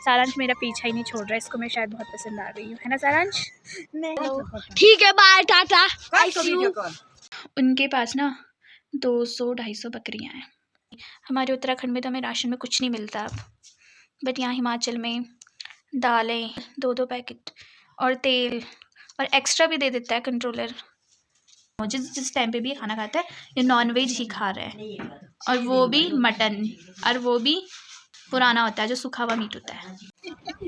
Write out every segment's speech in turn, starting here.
सारांश मेरा पीछा ही नहीं छोड़ रहा है, इसको मैं शायद बहुत पसंद आ गई हूँ, है ना सारांश? ठीक है, बाय, टाटा। उनके पास ना 200-250 बकरियां हैं। हमारे उत्तराखंड में तो हमें राशन में कुछ नहीं मिलता अब, बट यहाँ हिमाचल में दालें 2-2 पैकेट और तेल और एक्स्ट्रा भी दे देता है कंट्रोलर। मुझे जिस टाइम पे भी ये खाना खाता है ये नॉन वेज ही खा रहा है, और वो भी मटन, और वो भी पुराना होता है जो सूखा हुआ मीट होता है।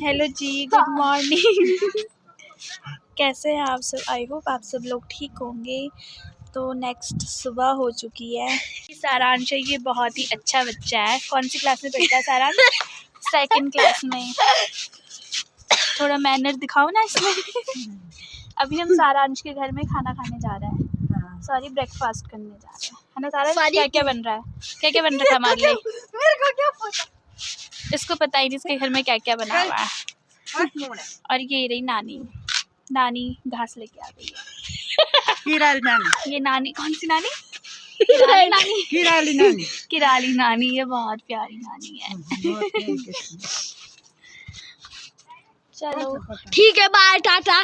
हेलो जी, गुड मॉर्निंग। कैसे हैं आप सब? आई होप आप सब लोग ठीक होंगे। तो नेक्स्ट सुबह हो चुकी है। सारांश है, ये बहुत ही अच्छा बच्चा है। कौन सी क्लास में पढ़ता है सारांश? 2nd क्लास में। थोड़ा मैनर दिखाओ ना इसमें। अभी हम सारांश के घर में खाना खाने जा रहे हैं, सॉरी ब्रेकफास्ट करने जा रहे हैं, है ना सारांश? क्या क्या बन रहा है, क्या क्या बन रहा है हमारे लिए? मेरे को क्या पता, इसको पता ही नहीं इसके घर में क्या क्या बना हुआ है। और ये रही नानी, नानी घास लेके आ गई है। ये नानी, कौन सी नानी? किराली नानी। किराली नानी, ये बहुत प्यारी नानी है। चलो ठीक है, बाय, टाटा।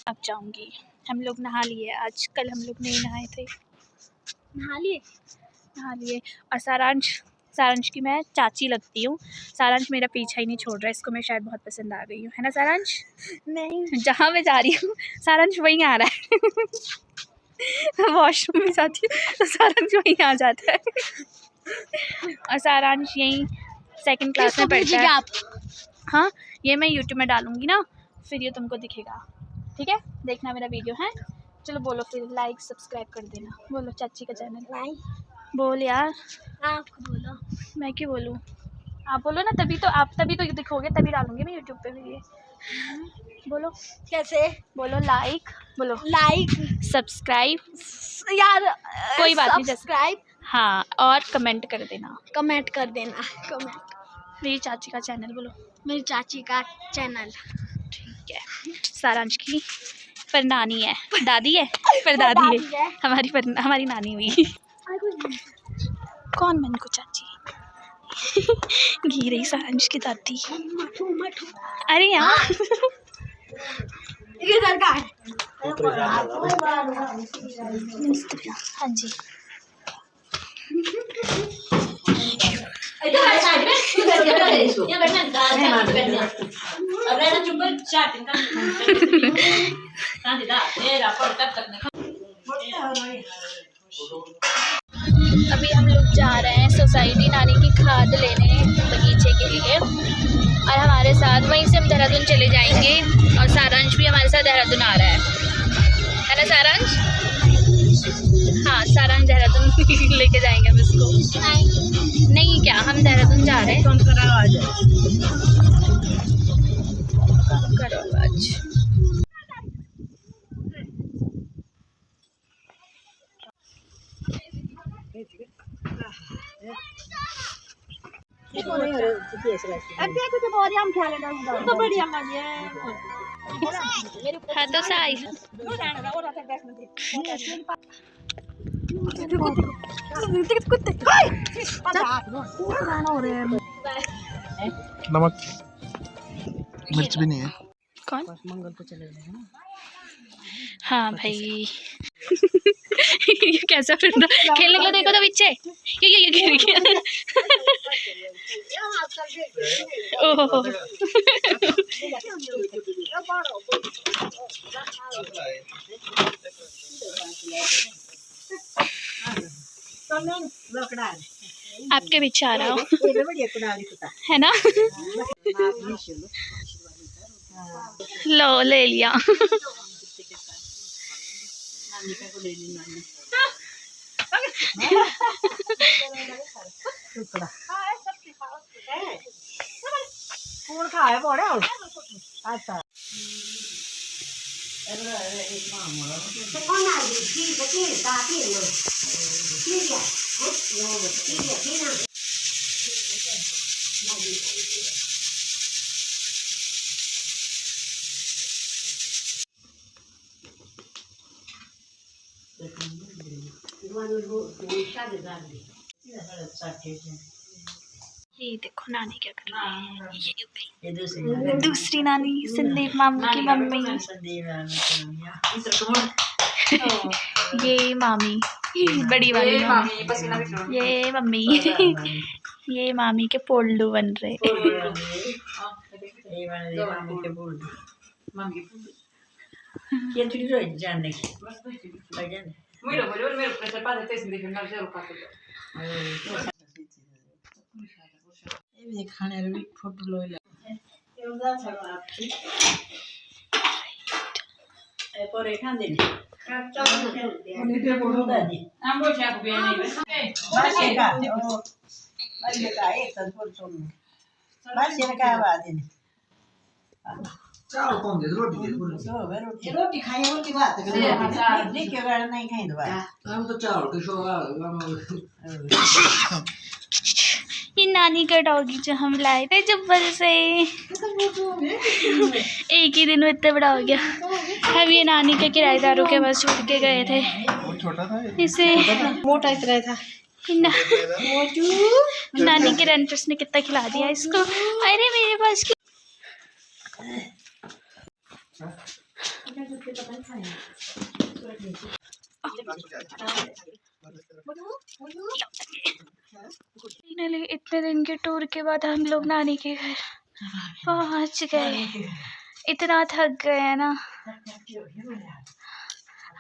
अब जाऊंगी। हम लोग नहा लिए आज, कल हम लोग नहीं नहाए थे। नहा लिए। और सारांश की मैं चाची लगती हूँ। सारांश मेरा पीछा ही नहीं छोड़ रहा है, इसको मैं शायद बहुत पसंद आ गई हूँ, है ना सारांश? नहीं, जहाँ मैं जा रही हूँ सारांश वहीं आ रहा है। वॉशरूम में जाती हूँ तो सारांश वहीं आ जाता है। और सारांश यहीं 2nd क्लास में पढ़ता है। हाँ, ये मैं यूट्यूब में डालूंगी ना, फिर ये तुमको दिखेगा, ठीक है? देखना मेरा वीडियो है। चलो बोलो फिर, लाइक सब्सक्राइब कर देना। बोलो चाची का चैनल। बोल यार। आप बोलो। मैं क्यों बोलूँ? आप बोलो ना, तभी तो दिखोगे, तभी डालूंगी मैं यूट्यूब पे भी ये। बोलो कैसे? बोलो, लाइक बोलो, लाइक, सब्सक्राइब, यार कोई बात नहीं, सब्सक्राइब, हाँ, और कमेंट कर देना। कमेंट कर देना। कमेंट। मेरी चाची का चैनल बोलो। मेरी चाची का चैनल। ठीक है। सारांश की परनानी है, दादी है, परदादी है, हमारी नानी हुई। कौन मन को चाची? घी रही सारांश की दादी। अरे यार, इधर का हाँ जी। अभी हम लोग जा रहे हैं सोसाइटी नानी की खाद लेने बगीचे के लिए, और हमारे साथ वहीं से हम देहरादून चले जाएंगे, और सारांश भी हमारे साथ देहरादून आ रहा है ना सारांश? हाँ, सारांश देहरादून लेके जाएंगे हम इसको। नहीं क्या, हम देहरादून जा रहे हैं। करो आवाज। हाँ तो साई नमक मिर्च भी नहीं है। कौन? हाँ भाई। ये कैसा फिर खेलने के लिए, देखो तो पीछे ये गिर गया। ओह आपके पीछे आ रहा हो, है ना? लो ले लिया। ये देखो नानी क्या कर रही है, ये दूसरी नानी संदीप मामू की मम्मी, ये मामी बड़ी वाली मामी, ये मम्मी ये मामी के पोल्लू बन रहे। रोटी खाई रोटी बात नहीं खाई हम तो चावल के शो ये नानी का डॉगी जो हम लाए थे जुब्बल से, एक ही दिन में इतना बड़ा हो गया। हम ये नानी के किराएदारों के पास छोड़ के गए थे, छोटा था इसे मोटा इतना था। नानी के रेंटर्स ने कितना खिला दिया इसको। अरे मेरे पास फाइनली इतने दिन के टूर के बाद हम लोग नानी के घर पहुंच गए। इतना थक गए हैं ना।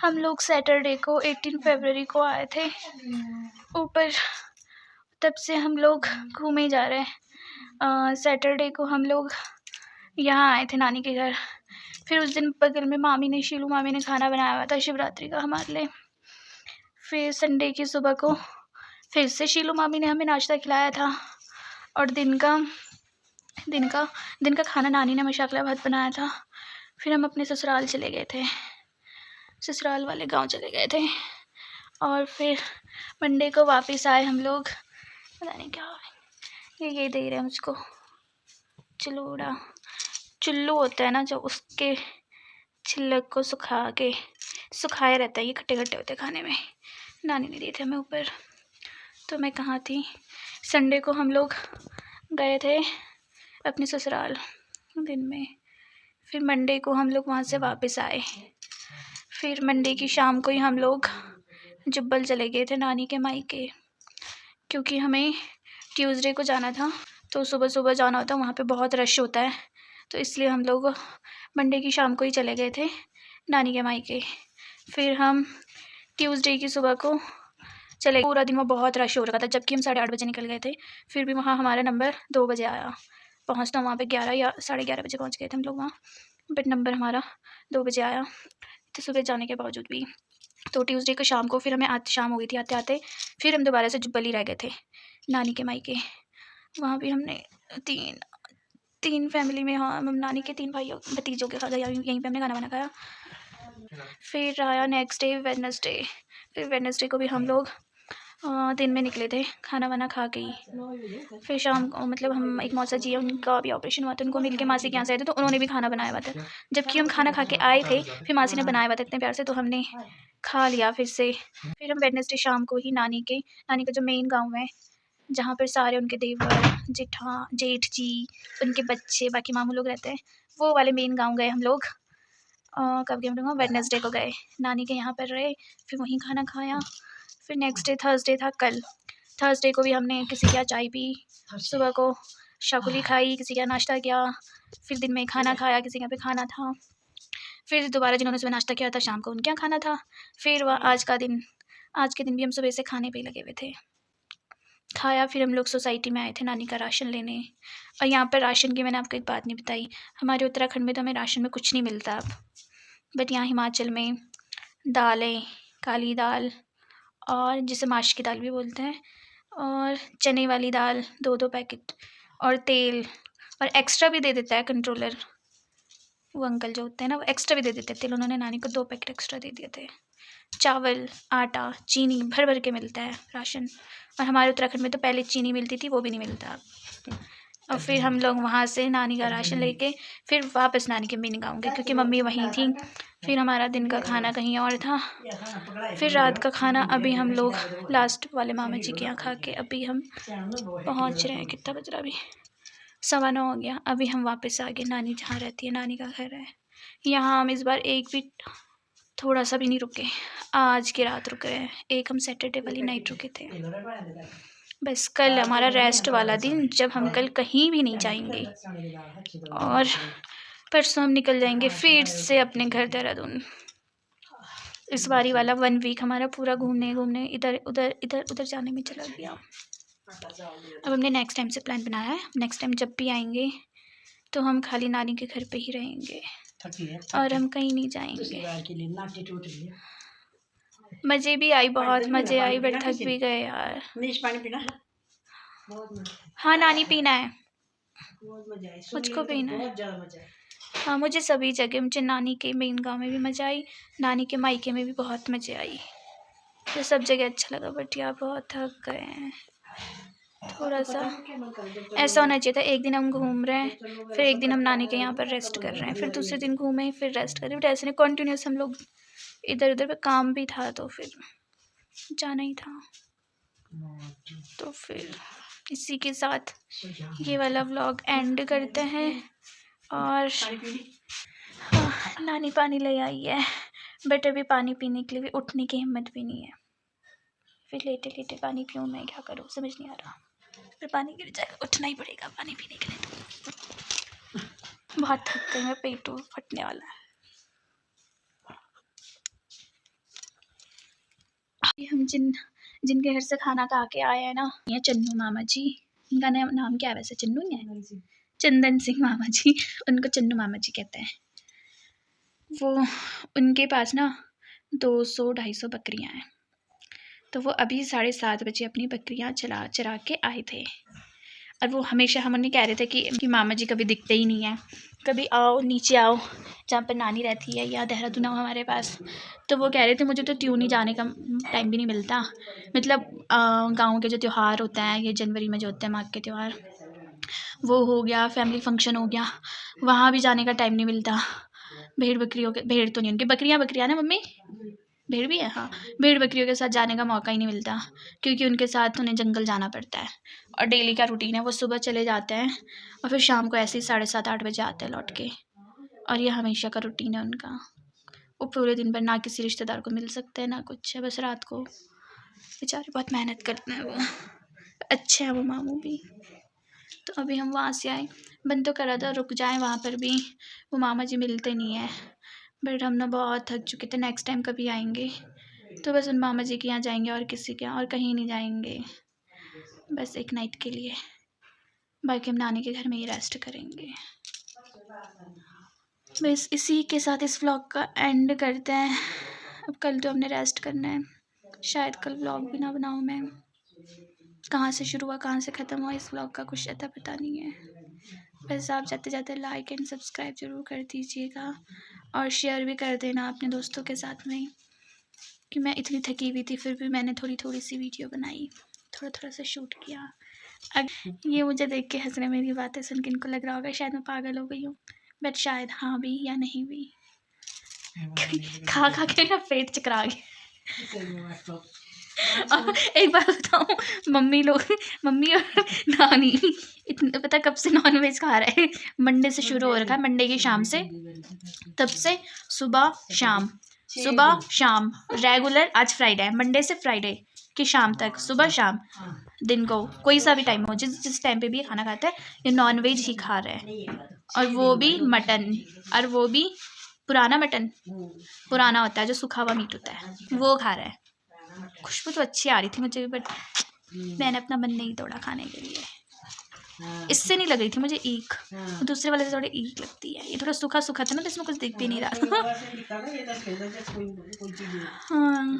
हम लोग सैटरडे को 18 फरवरी को आए थे ऊपर, तब से हम लोग घूमे जा रहे हैं। सैटरडे को हम लोग यहाँ आए थे नानी के घर। फिर उस दिन बगल में मामी ने, शीलू मामी ने खाना बनाया हुआ था शिवरात्रि का हमारे लिए। फिर संडे की सुबह को फिर से शीलू मामी ने हमें नाश्ता खिलाया था। और दिन का खाना नानी ने मशाकला भात बनाया था। फिर हम अपने ससुराल चले गए थे, ससुराल वाले गांव चले गए थे। और फिर मंडे को वापस आए हम लोग। पता नहीं क्या ये दे रहे हैं मुझको चुल्लू होता है ना, जो उसके छिलक को सुखाया रहता है। ये खट्टे खट्टे होते खाने में। नानी ने दिए थे हमें ऊपर। तो मैं कहाँ थी, संडे को हम लोग गए थे अपने ससुराल दिन में। फिर मंडे को हम लोग वहाँ से वापस आए। फिर मंडे की शाम को ही हम लोग जुब्बल चले गए थे नानी के मायके, क्योंकि हमें ट्यूसडे को जाना था। तो सुबह सुबह जाना होता है, वहाँ पे बहुत रश होता है। तो इसलिए हम लोग मंडे की शाम को ही चले गए थे नानी के मायके। फिर हम ट्यूसडे की सुबह को चले। पूरा दिन वहाँ बहुत रश हो रखा था, जबकि हम 8:30 बजे निकल गए थे। फिर भी वहाँ हमारा नंबर 2 बजे आया। पहुँचना वहाँ पे 11 या 11:30 बजे पहुँच गए थे हम लोग वहाँ, बट नंबर हमारा 2 बजे आया। तो सुबह जाने के बावजूद भी। तो ट्यूसडे को शाम को फिर हमें शाम हो गई थी आते आते। फिर हम दोबारा से जुब्बल ही रह गए थे नानी के मायके। वहाँ भी हमने तीन फैमिली में, हाँ, हम नानी के 3 भाइयों भतीजों के खाया, यहीं पे हमने खाना वाना खाया। फिर आया नेक्स्ट डे वेडनेसडे। फिर वेडनेसडे को भी हम लोग दिन में निकले थे खाना वाना खा के ही। फिर शाम को, मतलब हम एक मौसा जी है, उनका भी ऑपरेशन हुआ था, उनको मिल के मासी के यहाँ से आए थे, तो उन्होंने भी खाना बनाया हुआ था। जबकि हम खाना खा के आए थे, फिर मासी ने बनाया हुआ था इतने प्यार से, तो हमने खा लिया फिर से। फिर हम वेडनेसडे शाम को ही नानी का जो मेन गाँव है, जहाँ पर सारे उनके देवर जेठ जी, उनके बच्चे, बाकी मामू लोग रहते हैं, वो वाले मेन गाँव गए हम लोग। कब गए हम लोग? वेडनेसडे को गए, नानी के यहाँ पर रहे, फिर वहीं खाना खाया। फिर नेक्स्ट डे थर्सडे था कल। थर्सडे को भी हमने किसी के यहाँ चाय पी, सुबह को शकुली खाई, किसी के यहाँ नाश्ता किया, फिर दिन में खाना खाया, किसी के यहाँ पे खाना था। फिर दोबारा जिन्होंने सुबह नाश्ता किया था, शाम को उनके यहाँ खाना था। फिर वह आज के दिन भी हम सुबह से खाने पे ही लगे हुए थे। खाया, फिर हम लोग सोसाइटी में आए थे नानी का राशन लेने। और यहाँ पर राशन की मैंने आपको एक बात नहीं बताई, हमारे उत्तराखंड में तो हमें राशन में कुछ नहीं मिलता अब, बट यहाँ हिमाचल में दालें, काली दाल, और जिसे माश की दाल भी बोलते हैं, और चने वाली दाल 2-2 पैकेट, और तेल, और एक्स्ट्रा भी दे देता है कंट्रोलर, वो अंकल जो होते हैं ना, वो एक्स्ट्रा भी दे देते हैं तेल। उन्होंने नानी को 2 पैकेट एक्स्ट्रा दे दिए थे। चावल, आटा, चीनी भर भर के मिलता है राशन। और हमारे उत्तराखंड में तो पहले चीनी मिलती थी, वो भी नहीं मिलता अब। और फिर हम लोग वहाँ से नानी का राशन लेके फिर वापस नानी के मीनी गाँव गए क्योंकि मम्मी वहीं थी। फिर हमारा दिन का खाना कहीं और था। फिर रात का खाना अभी हम लोग लास्ट वाले मामा जी के यहाँ खा के अभी हम पहुँच रहे हैं। कितना बज रहा अभी? 9:15 हो गया। अभी हम वापस आ गए नानी जहाँ रहती है, नानी का घर है। यहाँ हम इस बार एक भी थोड़ा सा भी नहीं रुके। आज की रात रुक रहे हैं। एक हम सैटरडे वाली नाइट रुके थे। बस कल हमारा रेस्ट वाला दिन, जब हम कल कहीं भी नहीं जाएंगे। और परसों हम निकल जाएंगे फिर से अपने घर देहरादून। इस बारी वाला 1 वीक हमारा पूरा घूमने इधर उधर जाने में चला गया। अब हमने नेक्स्ट टाइम से प्लान बनाया है। नेक्स्ट टाइम जब भी आएंगे तो हम खाली नानी के घर पे ही रहेंगे और हम कहीं नहीं जाएंगे। मज़े भी आई, बहुत मज़े आई, बट थक भी गए यार। पानी पीना? हाँ नानी पीना है, बहुत मजा आई। मुझको पीना है। बहुत ज़्यादा मजा आई। हाँ मुझे सभी जगह, मुझे नानी के मेन गांव में भी मज़ा आई, नानी के मायके में भी बहुत मज़े आई। तो सब जगह अच्छा लगा, बट यार बहुत थक गए हैं। थोड़ा सा ऐसा होना चाहिए था, एक दिन हम घूम रहे हैं, फिर एक दिन हम नानी के यहाँ पर रेस्ट कर रहे हैं, फिर दूसरे दिन घूमें फिर रेस्ट करें। बट ऐसे नहीं, कॉन्टीन्यूस हम लोग इधर उधर पे, काम भी था तो फिर जाना ही था। तो फिर इसी के साथ ये वाला व्लॉग एंड करते हैं। और नानी पानी ले आई है, बट अभी पानी पीने के लिए भी उठने की हिम्मत भी नहीं है। फिर लेटे लेटे पानी पीऊँ मैं, क्या करूँ समझ नहीं आ रहा। फिर पानी गिर जाएगा, उठना ही पड़ेगा पानी पीने के लिए। तो बहुत थक गई मैं, पेट फटने वाला है। हम जिनके घर से खाना खा के आए हैं ना, ये चन्नू मामा जी, इनका नाम क्या है वैसे? चन्नू ही है, चंदन सिंह मामा जी, उनको चन्नू मामा जी कहते हैं। वो उनके पास ना 200-250 बकरियां हैं। तो वो अभी 7:30 बजे अपनी बकरियां चरा के आए थे। और वो हमेशा हम उन्हें कह रहे थे कि मामा जी कभी दिखते ही नहीं है, कभी आओ नीचे आओ जहाँ पर नानी रहती है, या देहरादून आओ हमारे पास। तो वो कह रहे थे मुझे तो त्यों नहीं जाने का टाइम भी नहीं मिलता। मतलब गाँव के जो त्यौहार होते हैं, ये जनवरी में जो होते हैं माघ के त्यौहार, वो हो गया, फैमिली फंक्शन हो गया, वहाँ भी जाने का टाइम नहीं मिलता। भेड़ बकरियों के, भेड़ तो नहीं, उनकी बकरियाँ ना मम्मी, भेड़ भी है हाँ, भेड़ बकरियों के साथ जाने का मौका ही नहीं मिलता, क्योंकि उनके साथ उन्हें जंगल जाना पड़ता है। और डेली का रूटीन है, वो सुबह चले जाते हैं और फिर शाम को ऐसे ही 7:30-8 बजे आते हैं लौट के। और ये हमेशा का रूटीन है उनका। वो पूरे दिन भर ना किसी रिश्तेदार को मिल सकते हैं ना कुछ है, बस रात को। बेचारे बहुत मेहनत करते हैं वो, अच्छे हैं वो मामू भी। तो अभी हम वहाँ से आए, मन तो कर रहा था रुक जाएं वहाँ पर भी, वो मामा जी मिलते नहीं हैं, बट हम ना बहुत थक चुके थे। नेक्स्ट टाइम कभी आएंगे तो बस उन मामा जी के यहाँ जाएंगे और किसी के यहाँ, और कहीं नहीं जाएंगे, बस एक नाइट के लिए। बाकी हम नानी के घर में ही रेस्ट करेंगे। बस इसी के साथ इस व्लॉग का एंड करते हैं। अब कल तो हमने रेस्ट करना है, शायद कल व्लॉग भी ना बनाऊँ मैं। कहाँ से शुरू हुआ कहाँ से ख़त्म हुआ इस व्लॉग का कुछ अता पता नहीं है। बस आप जाते जाते लाइक एंड सब्सक्राइब ज़रूर कर दीजिएगा और शेयर भी कर देना अपने दोस्तों के साथ में। कि मैं इतनी थकी हुई थी फिर भी मैंने थोड़ी सी वीडियो बनाई, थोड़ा सा शूट किया। अब ये मुझे देख के हंस रहे, मेरी बातें सुन के इनको लग रहा होगा शायद मैं पागल हो गई हूँ, बट शायद हाँ भी या नहीं भी। खा के मेरा पेट चकरा गया। एक बार बताऊँ, मम्मी और नानी इतने पता कब से नॉन वेज खा रहे हैं। मंडे से शुरू हो रखा है, मंडे की शाम से, तब से सुबह शाम रेगुलर। आज फ्राइडे है, मंडे से फ्राइडे की शाम तक, सुबह शाम दिन को कोई सा भी टाइम हो, जिस टाइम पे भी खाना खाता है, ये नॉन वेज ही खा रहे हैं। और वो भी मटन, और वो भी पुराना मटन, पुराना होता है जो सूखा हुआ मीट होता है, वो खा रहा है। खुशबू तो अच्छी आ रही थी मुझे, बट मैंने अपना मन नहीं तोड़ा खाने के लिए। इससे नहीं लग रही थी मुझे ईख, दूसरे वाले से थोड़ी ईख लगती है। ये थोड़ा सूखा था ना, तो इसमें कुछ दिख भी नहीं रहा। हाँ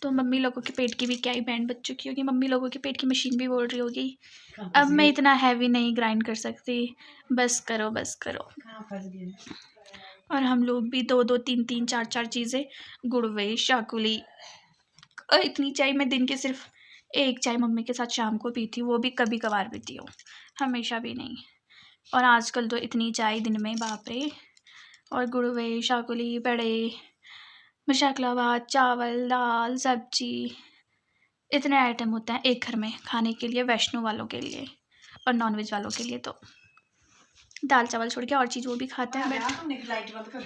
तो मम्मी लोगों के पेट की भी क्या ही बैंड बज चुकी होगी, मम्मी लोगों के पेट की मशीन भी बोल रही होगी अब मैं इतना हैवी नहीं ग्राइंड कर सकती, बस करो। और हम लोग भी 2-2, 3-3, 4-4 चीज़ें, गुड़वे, शाकुली और इतनी चाय मैं दिन के सिर्फ एक चाय मम्मी के साथ शाम को पीती हूँ, वो भी कभी कभार पीती हूँ, हमेशा भी नहीं। और आजकल तो इतनी चाय दिन में, बाप रे। और गुड़वे, शाकुली, बड़े, मशाकलाबाद, चावल, दाल, सब्जी, इतने आइटम होते हैं एक घर में खाने के लिए, वैष्णो वालों के लिए और नॉनवेज वालों के लिए। तो दाल चावल छोड़ के और चीज़ वो भी खाते हैं, बट तुमने लाइट बंद कर